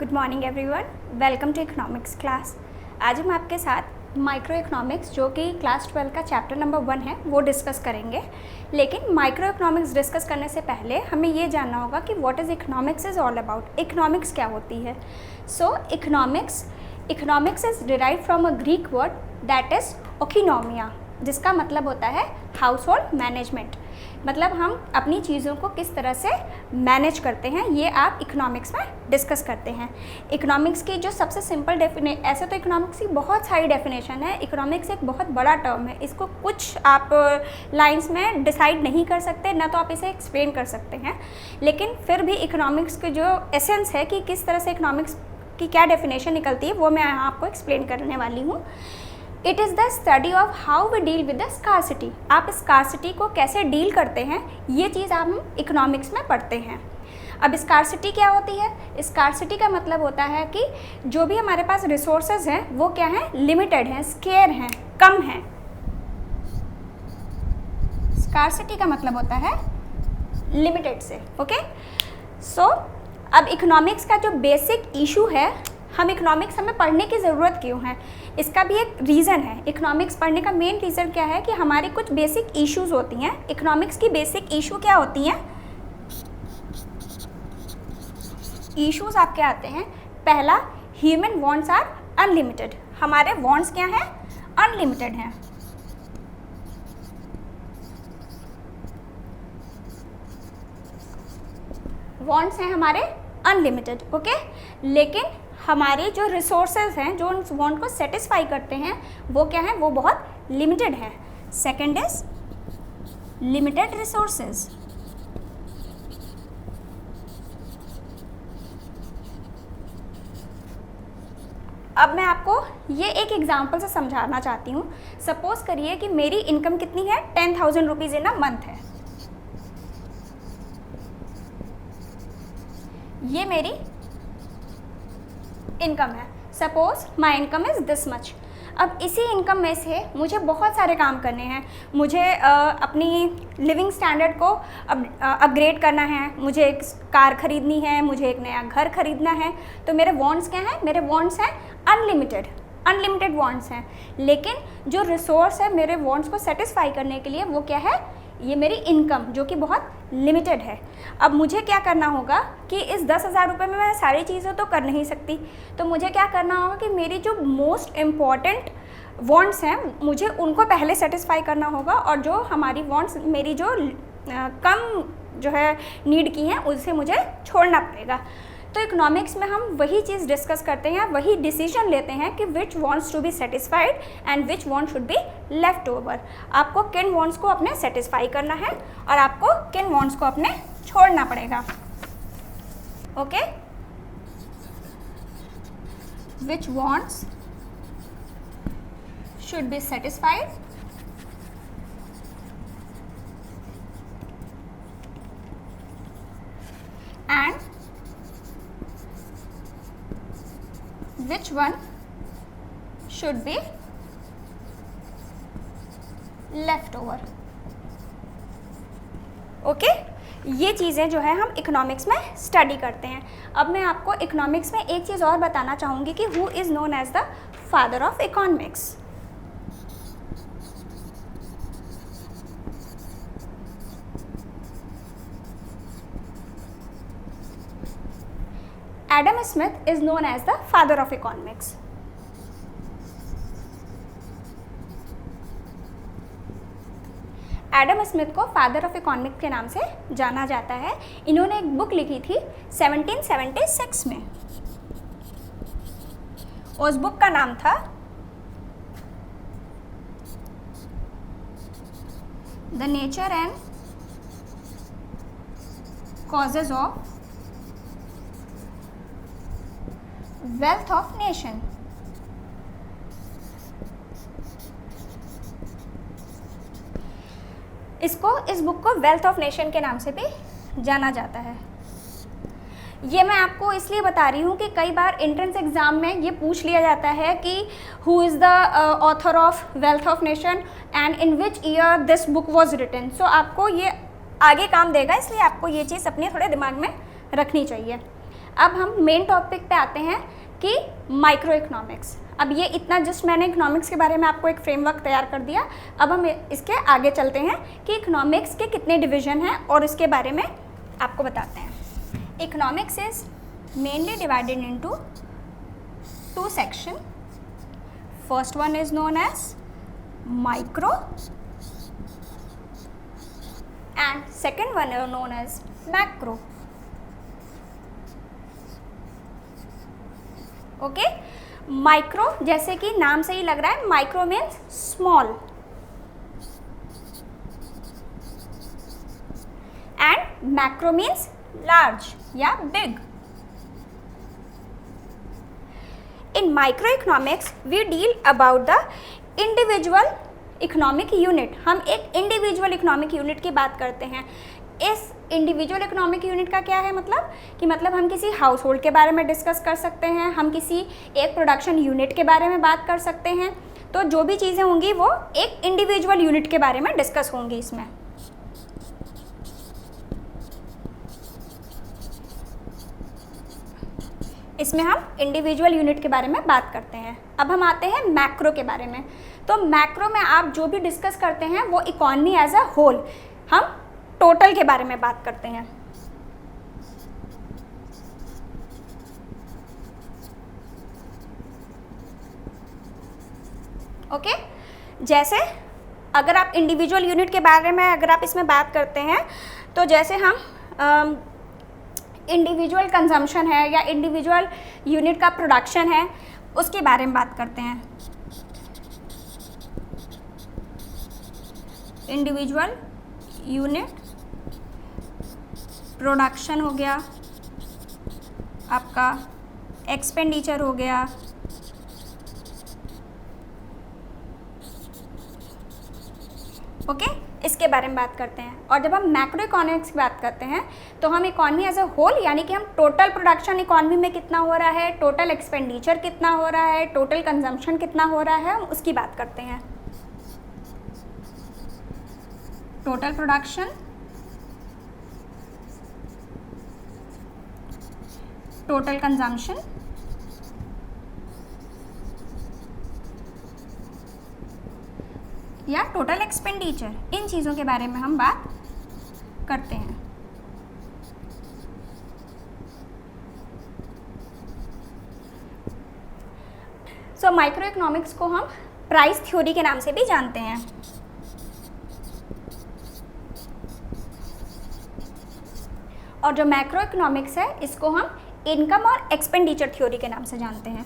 Good morning everyone, welcome to economics class. आज हम आपके साथ माइक्रो इकोनॉमिक्स जो कि क्लास 12 का चैप्टर नंबर 1 है वो डिस्कस करेंगे। लेकिन माइक्रो इकोनॉमिक्स डिस्कस करने से पहले हमें ये जानना होगा कि what is economics is all about. Economics क्या होती है? So economics is derived from a Greek word that is oikonomia, जिसका मतलब होता है हाउस होल्ड मैनेजमेंट। मतलब हम अपनी चीज़ों को किस तरह से मैनेज करते हैं, ये आप इकोनॉमिक्स में डिस्कस करते हैं। इकोनॉमिक्स की जो सबसे सिंपल ऐसे तो इकोनॉमिक्स की बहुत सारी डेफिनेशन है। इकोनॉमिक्स एक बहुत बड़ा टर्म है, इसको कुछ आप लाइंस में डिसाइड नहीं कर सकते, ना तो आप इसे एक्सप्लेन कर सकते हैं। लेकिन फिर भी इकोनॉमिक्स की जो एसेंस है कि किस तरह से इकोनॉमिक्स की क्या डेफिनेशन निकलती है, वो मैं यहाँ आपको एक्सप्लेन करने वाली हूँ। It is the study of how we deal with the scarcity. आप स्कार्सिटी को कैसे डील करते हैं, ये चीज़ हम इकोनॉमिक्स में पढ़ते हैं। अब स्कार्सिटी क्या होती है? स्कार्सिटी का मतलब होता है कि जो भी हमारे पास रिसोर्सेज हैं वो क्या हैं, लिमिटेड हैं, स्केयर हैं, कम हैं। स्कार्सिटी का मतलब होता है लिमिटेड से। ओके, सो अब इकोनॉमिक्स का जो बेसिक इशू है, हम इकोनॉमिक्स हमें पढ़ने की ज़रूरत क्यों है, इसका भी एक रीज़न है। इकोनॉमिक्स पढ़ने का मेन रीज़न क्या है कि हमारी कुछ बेसिक इश्यूज होती हैं। इकोनॉमिक्स की बेसिक इशू क्या होती हैं? इश्यूज आपके आते हैं। पहला, ह्यूमन वांट्स आर अनलिमिटेड। हमारे वांट्स क्या हैं? अनलिमिटेड हैं। वांट्स हैं हमारे अनलिमिटेड। ओके, लेकिन हमारे जो रिसोर्सेज हैं जो उन वांट को सेटिस्फाई करते हैं वो क्या है, वो बहुत लिमिटेड है। Second is limited resources. अब मैं आपको ये एक एग्जांपल से समझाना चाहती हूँ। सपोज करिए कि मेरी इनकम कितनी है, 10,000 रुपीज़ इन अ मंथ है। ये मेरी इनकम है। Suppose my income is this much. अब इसी इनकम में से मुझे बहुत सारे काम करने हैं। मुझे अपनी लिविंग स्टैंडर्ड को अपग्रेड करना है, मुझे एक कार खरीदनी है, मुझे एक नया घर खरीदना है। तो मेरे वांट्स क्या हैं? मेरे वांट्स हैं अनलिमिटेड वांट्स हैं। लेकिन जो रिसोर्स है मेरे वांट्स को सेटिस्फाई करने के लिए वो क्या है? ये मेरी इनकम, जो कि बहुत लिमिटेड है। अब मुझे क्या करना होगा कि इस 10,000 रुपये में मैं सारी चीज़ें तो कर नहीं सकती। तो मुझे क्या करना होगा कि मेरी जो मोस्ट इम्पॉर्टेंट वांट्स हैं मुझे उनको पहले सेटिस्फाई करना होगा, और जो हमारी वांट्स मेरी जो कम जो है नीड की हैं उसे मुझे छोड़ना पड़ेगा। तो इकोनॉमिक्स में हम वही चीज़ डिस्कस करते हैं, वही डिसीजन लेते हैं कि which wants to be satisfied and which want should be left over. आपको किन वांट्स को अपने सेटिस्फाई करना है और आपको किन वांट्स को अपने छोड़ना पड़ेगा। Okay, which wants should be satisfied and which one should be left over। Okay, ये चीज़ें जो है हम इकोनॉमिक्स में स्टडी करते हैं। अब मैं आपको इकोनॉमिक्स में एक चीज़ और बताना चाहूँगी कि who is known as the father of economics. Adam Smith is known as the father of economics. Adam Smith को फादर ऑफ इकोनॉमिक्स के नाम से जाना जाता है। इन्होंने एक बुक लिखी थी 1776 में। उस बुक का नाम था the nature and causes of wealth of nation. इस बुक को वेल्थ ऑफ नेशन के नाम से भी जाना जाता है। ये मैं आपको इसलिए बता रही हूँ कि कई बार एंट्रेंस एग्जाम में ये पूछ लिया जाता है कि who is the author of wealth of nation and in which year this book was written. So आपको ये आगे काम देगा, इसलिए आपको ये चीज़ अपने थोड़े दिमाग में रखनी चाहिए। अब हम मेन टॉपिक पे आते हैं कि माइक्रो इकोनॉमिक्स। अब ये इतना जस्ट मैंने इकोनॉमिक्स के बारे में आपको एक फ्रेमवर्क तैयार कर दिया। अब हम इसके आगे चलते हैं कि इकोनॉमिक्स के कितने डिवीजन हैं और इसके बारे में आपको बताते हैं। Economics is mainly divided into 2 section. First one is known as micro and second one is known as macro. Okay, micro जैसे कि नाम से ही लग रहा है, micro means small and macro means large या बिग। In micro economics we deal about the individual economic unit. हम एक इंडिविजुअल इकोनॉमिक यूनिट की बात करते हैं। इस इंडिविजुअल इकोनॉमिक यूनिट का क्या है मतलब कि हम किसी हाउस होल्ड के बारे में डिस्कस कर सकते हैं, हम किसी एक प्रोडक्शन यूनिट के बारे में बात कर सकते हैं। तो जो भी चीज़ें होंगी वो एक इंडिविजुअल यूनिट के बारे में डिस्कस होंगी। इसमें हम इंडिविजुअल यूनिट के बारे में बात करते हैं। अब हम आते हैं मैक्रो के बारे में। तो मैक्रो में आप जो भी डिस्कस करते हैं वो इकोनॉमी एज अ होल, हम टोटल के बारे में बात करते हैं। ओके, जैसे अगर आप इंडिविजुअल यूनिट के बारे में अगर आप इसमें बात करते हैं तो जैसे हम इंडिविजुअल कंजम्पशन है या इंडिविजुअल यूनिट का प्रोडक्शन है उसके बारे में बात करते हैं। इंडिविजुअल यूनिट प्रोडक्शन हो गया, आपका एक्सपेंडिचर हो गया, ओके, इसके बारे में बात करते हैं। और जब हम मैक्रो इकोनॉमिक्स की बात करते हैं तो हम इकोनॉमी एज अ होल यानी कि हम टोटल प्रोडक्शन इकोनॉमी में कितना हो रहा है, टोटल एक्सपेंडिचर कितना हो रहा है, टोटल कंजम्पशन कितना हो रहा है, हम उसकी बात करते हैं। टोटल प्रोडक्शन, टोटल कंजम्पशन, या टोटल एक्सपेंडिचर, इन चीज़ों के बारे में हम बात करते हैं। सो माइक्रो इकोनॉमिक्स को हम प्राइस थ्योरी के नाम से भी जानते हैं। और जो मैक्रो इकोनॉमिक्स है इसको हम इनकम और एक्सपेंडिचर थ्योरी के नाम से जानते हैं।